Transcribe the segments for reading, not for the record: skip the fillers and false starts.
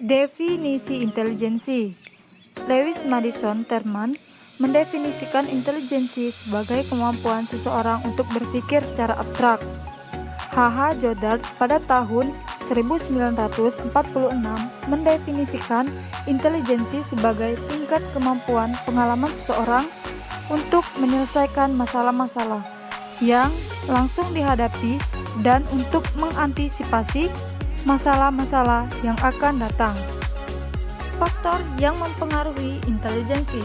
Definisi intelijensi. Lewis Madison Terman mendefinisikan intelijensi sebagai kemampuan seseorang untuk berpikir secara abstrak. H.H. Goddard pada tahun 1946 mendefinisikan intelijensi sebagai tingkat kemampuan pengalaman seseorang untuk menyelesaikan masalah-masalah yang langsung dihadapi dan untuk mengantisipasi masalah-masalah yang akan datang. Faktor yang mempengaruhi intelijensi.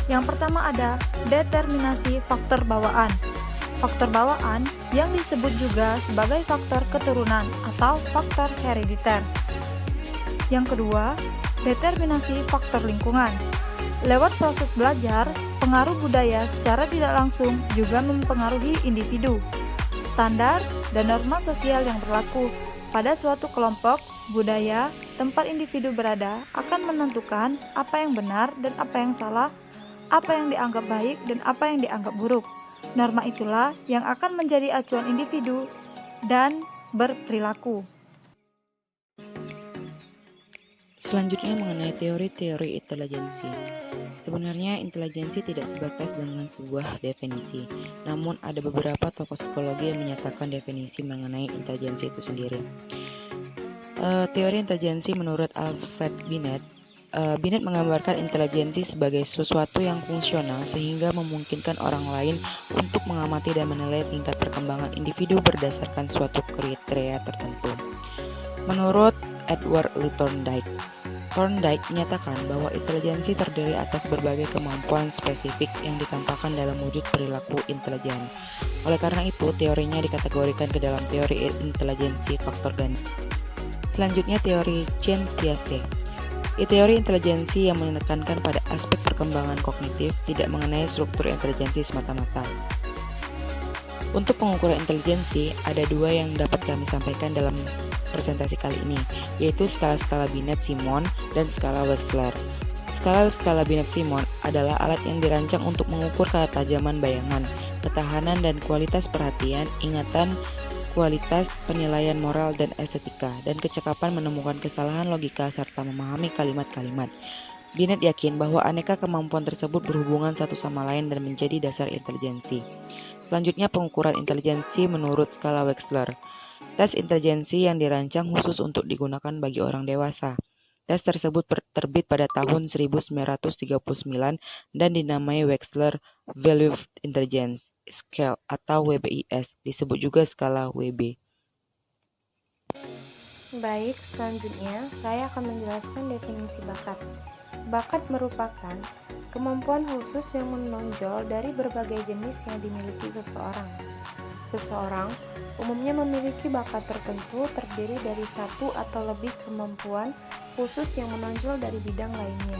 Yang pertama ada determinasi faktor bawaan. Faktor bawaan yang disebut juga sebagai faktor keturunan atau faktor herediter. Yang kedua, determinasi faktor lingkungan. Lewat proses belajar, pengaruh budaya secara tidak langsung juga mempengaruhi individu. Standar dan norma sosial yang berlaku pada suatu kelompok, budaya, tempat individu berada akan menentukan apa yang benar dan apa yang salah, apa yang dianggap baik dan apa yang dianggap buruk. Norma itulah yang akan menjadi acuan individu dan berperilaku. Selanjutnya mengenai teori-teori intelijensi. Sebenarnya intelijensi tidak sebatas dengan sebuah definisi, namun ada beberapa tokoh psikologi yang menyatakan definisi mengenai intelijensi itu sendiri. Teori intelijensi menurut Alfred Binet, Binet menggambarkan intelijensi sebagai sesuatu yang fungsional sehingga memungkinkan orang lain untuk mengamati dan menilai tingkat perkembangan individu berdasarkan suatu kriteria tertentu. Menurut Edward Lee Thorndike menyatakan bahwa intelijensi terdiri atas berbagai kemampuan spesifik yang ditampakkan dalam wujud perilaku intelijen. Oleh karena itu, teorinya dikategorikan ke dalam teori intelijensi faktor ganda. Selanjutnya teori Jean Piaget. Teori intelijensi yang menekankan pada aspek perkembangan kognitif, tidak mengenai struktur intelijensi semata-mata. Untuk pengukuran intelijensi, ada dua yang dapat kami sampaikan dalam presentasi kali ini, yaitu skala Binet-Simon dan skala Wechsler. Skala Binet-Simon adalah alat yang dirancang untuk mengukur ketajaman bayangan, ketahanan dan kualitas perhatian, ingatan, kualitas penilaian moral dan estetika, dan kecakapan menemukan kesalahan logika serta memahami kalimat-kalimat. Binet yakin bahwa aneka kemampuan tersebut berhubungan satu sama lain dan menjadi dasar intelijensi. Selanjutnya pengukuran intelijensi menurut skala Wechsler. Tes intelijensi yang dirancang khusus untuk digunakan bagi orang dewasa. Tes tersebut terbit pada tahun 1939 dan dinamai Wechsler Value Intelligence Scale atau WBIS, disebut juga skala WB. Baik, selanjutnya saya akan menjelaskan definisi bakat. Bakat merupakan kemampuan khusus yang menonjol dari berbagai jenis yang dimiliki seseorang. Seseorang umumnya memiliki bakat tertentu terdiri dari satu atau lebih kemampuan khusus yang menonjol dari bidang lainnya.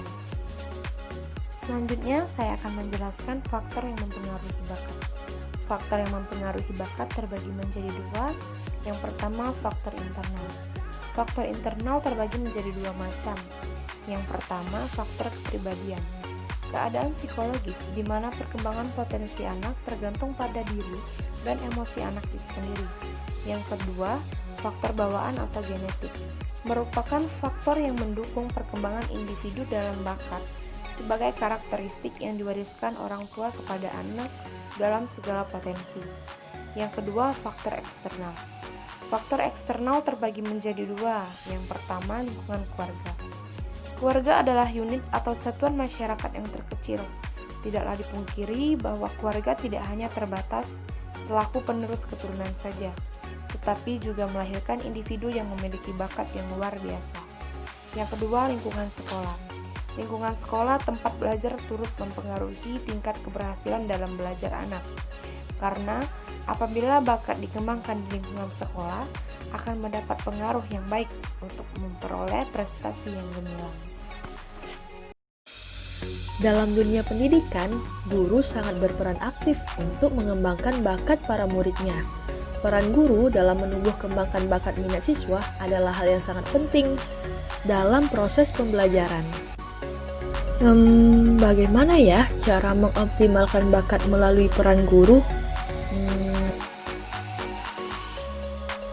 Selanjutnya, saya akan menjelaskan faktor yang mempengaruhi bakat. Faktor yang mempengaruhi bakat terbagi menjadi dua. Yang pertama, faktor internal. Faktor internal terbagi menjadi dua macam. Yang pertama, faktor kepribadian. Keadaan psikologis di mana perkembangan potensi anak tergantung pada diri dan emosi anak itu sendiri. Yang kedua, faktor bawaan atau genetik merupakan faktor yang mendukung perkembangan individu dalam bakat sebagai karakteristik yang diwariskan orang tua kepada anak dalam segala potensi. Yang kedua, faktor eksternal. Faktor eksternal terbagi menjadi dua. Yang pertama, lingkungan keluarga. Keluarga adalah unit atau satuan masyarakat yang terkecil. Tidaklah dipungkiri bahwa keluarga tidak hanya terbatas selaku penerus keturunan saja, tetapi juga melahirkan individu yang memiliki bakat yang luar biasa. Yang kedua, lingkungan sekolah. Lingkungan sekolah tempat belajar turut mempengaruhi tingkat keberhasilan dalam belajar anak. Karena apabila bakat dikembangkan di lingkungan sekolah, akan mendapat pengaruh yang baik untuk memperoleh prestasi yang gemilang. Dalam dunia pendidikan, guru sangat berperan aktif untuk mengembangkan bakat para muridnya. Peran guru dalam menumbuh kembangkan bakat minat siswa adalah hal yang sangat penting dalam proses pembelajaran. Bagaimana ya cara mengoptimalkan bakat melalui peran guru?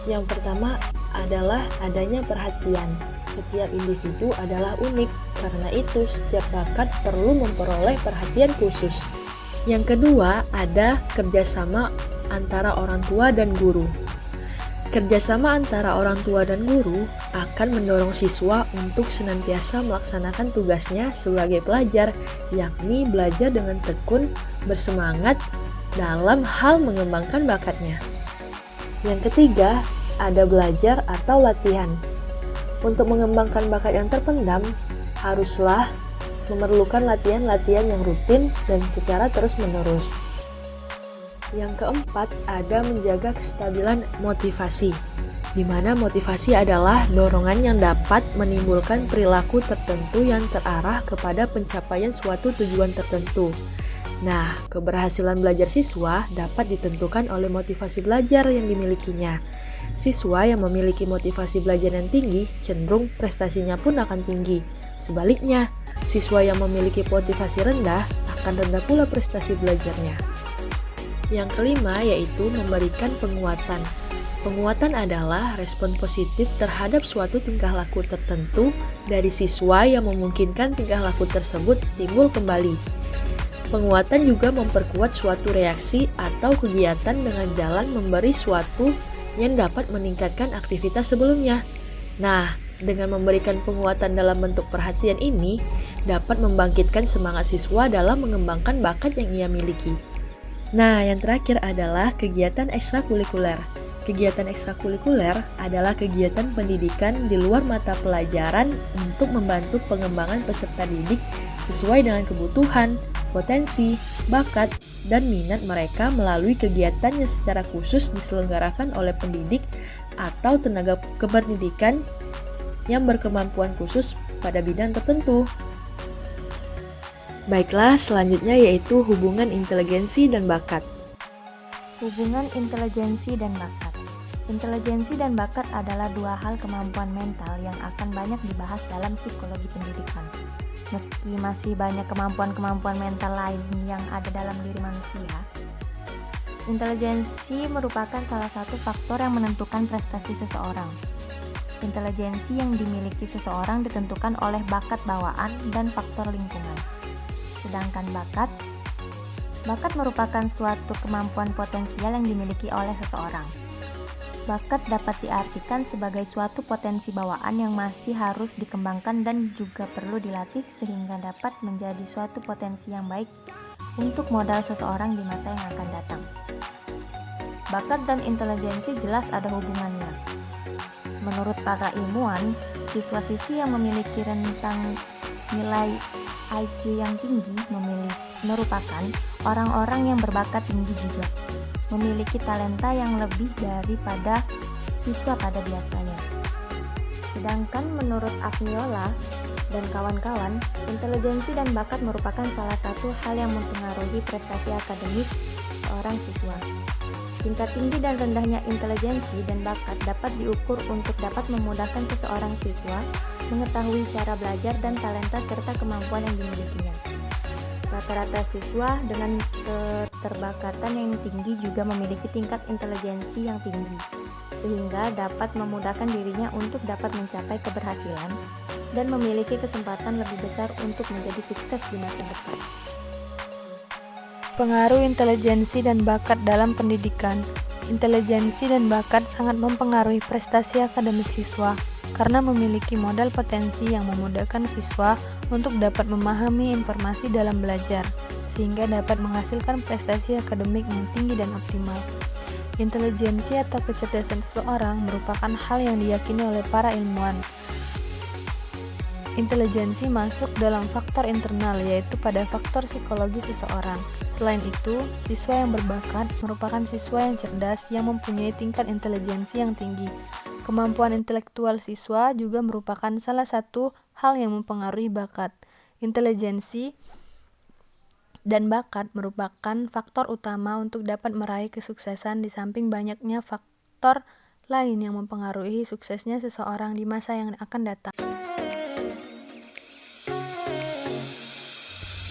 Yang pertama adalah adanya perhatian. setiap individu adalah unik. Karena itu, setiap bakat perlu memperoleh perhatian khusus. Yang kedua, ada kerjasama antara orang tua dan guru. Kerjasama antara orang tua dan guru akan mendorong siswa untuk senantiasa melaksanakan tugasnya sebagai pelajar, yakni belajar dengan tekun, bersemangat dalam hal mengembangkan bakatnya. Yang ketiga, ada belajar atau latihan. Untuk mengembangkan bakat yang terpendam, haruslah memerlukan latihan-latihan yang rutin dan secara terus-menerus. Yang keempat, ada menjaga kestabilan motivasi, di mana motivasi adalah dorongan yang dapat menimbulkan perilaku tertentu yang terarah kepada pencapaian suatu tujuan tertentu. Nah, keberhasilan belajar siswa dapat ditentukan oleh motivasi belajar yang dimilikinya. Siswa yang memiliki motivasi belajar yang tinggi, cenderung prestasinya pun akan tinggi. Sebaliknya, siswa yang memiliki motivasi rendah akan rendah pula prestasi belajarnya. Yang kelima yaitu memberikan penguatan. Penguatan adalah respon positif terhadap suatu tingkah laku tertentu dari siswa yang memungkinkan tingkah laku tersebut timbul kembali. Penguatan juga memperkuat suatu reaksi atau kegiatan dengan jalan memberi suatu yang dapat meningkatkan aktivitas sebelumnya. Nah, dengan memberikan penguatan dalam bentuk perhatian ini dapat membangkitkan semangat siswa dalam mengembangkan bakat yang ia miliki. Nah, yang terakhir adalah kegiatan ekstrakurikuler. Kegiatan ekstrakurikuler adalah kegiatan pendidikan di luar mata pelajaran untuk membantu pengembangan peserta didik sesuai dengan kebutuhan, potensi, bakat, dan minat mereka melalui kegiatan yang secara khusus diselenggarakan oleh pendidik atau tenaga kependidikan yang berkemampuan khusus pada bidang tertentu. Baiklah, selanjutnya yaitu hubungan inteligensi dan bakat. Hubungan intelijensi dan bakat. Intelijensi dan bakat adalah dua hal kemampuan mental yang akan banyak dibahas dalam psikologi pendidikan. Meski masih banyak kemampuan-kemampuan mental lain yang ada dalam diri manusia, intelijensi merupakan salah satu faktor yang menentukan prestasi seseorang. Intelijensi yang dimiliki seseorang ditentukan oleh bakat bawaan dan faktor lingkungan. Sedangkan bakat merupakan suatu kemampuan potensial yang dimiliki oleh seseorang. Bakat dapat diartikan sebagai suatu potensi bawaan yang masih harus dikembangkan dan juga perlu dilatih sehingga dapat menjadi suatu potensi yang baik untuk modal seseorang di masa yang akan datang. Bakat dan intelijensi jelas ada hubungannya. Menurut para ilmuwan, siswa-siswi yang memiliki rentang nilai IQ yang tinggi merupakan orang-orang yang berbakat tinggi juga, memiliki talenta yang lebih daripada siswa pada biasanya. Sedangkan menurut Agniola dan kawan-kawan, intelijensi dan bakat merupakan salah satu hal yang mempengaruhi prestasi akademik seorang siswa. Tingkat tinggi dan rendahnya intelijensi dan bakat dapat diukur untuk dapat memudahkan seseorang siswa mengetahui cara belajar dan talenta serta kemampuan yang dimilikinya. Rata-rata siswa dengan keterbakatan yang tinggi juga memiliki tingkat intelijensi yang tinggi, sehingga dapat memudahkan dirinya untuk dapat mencapai keberhasilan dan memiliki kesempatan lebih besar untuk menjadi sukses di masa depan. Pengaruh intelijensi dan bakat dalam pendidikan. Intelijensi dan bakat sangat mempengaruhi prestasi akademik siswa karena memiliki modal potensi yang memudahkan siswa untuk dapat memahami informasi dalam belajar, sehingga dapat menghasilkan prestasi akademik yang tinggi dan optimal. Intelijensi atau kecerdasan seseorang merupakan hal yang diyakini oleh para ilmuwan. Intelijensi masuk dalam faktor internal, yaitu pada faktor psikologi seseorang. Selain itu, siswa yang berbakat merupakan siswa yang cerdas yang mempunyai tingkat intelijensi yang tinggi. Kemampuan intelektual siswa juga merupakan salah satu hal yang mempengaruhi bakat. Intelijensi dan bakat merupakan faktor utama untuk dapat meraih kesuksesan di samping banyaknya faktor lain yang mempengaruhi suksesnya seseorang di masa yang akan datang.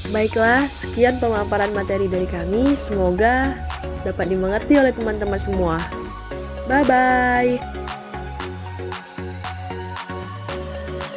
Baiklah, sekian pemaparan materi dari kami. Semoga dapat dimengerti oleh teman-teman semua. Bye-bye.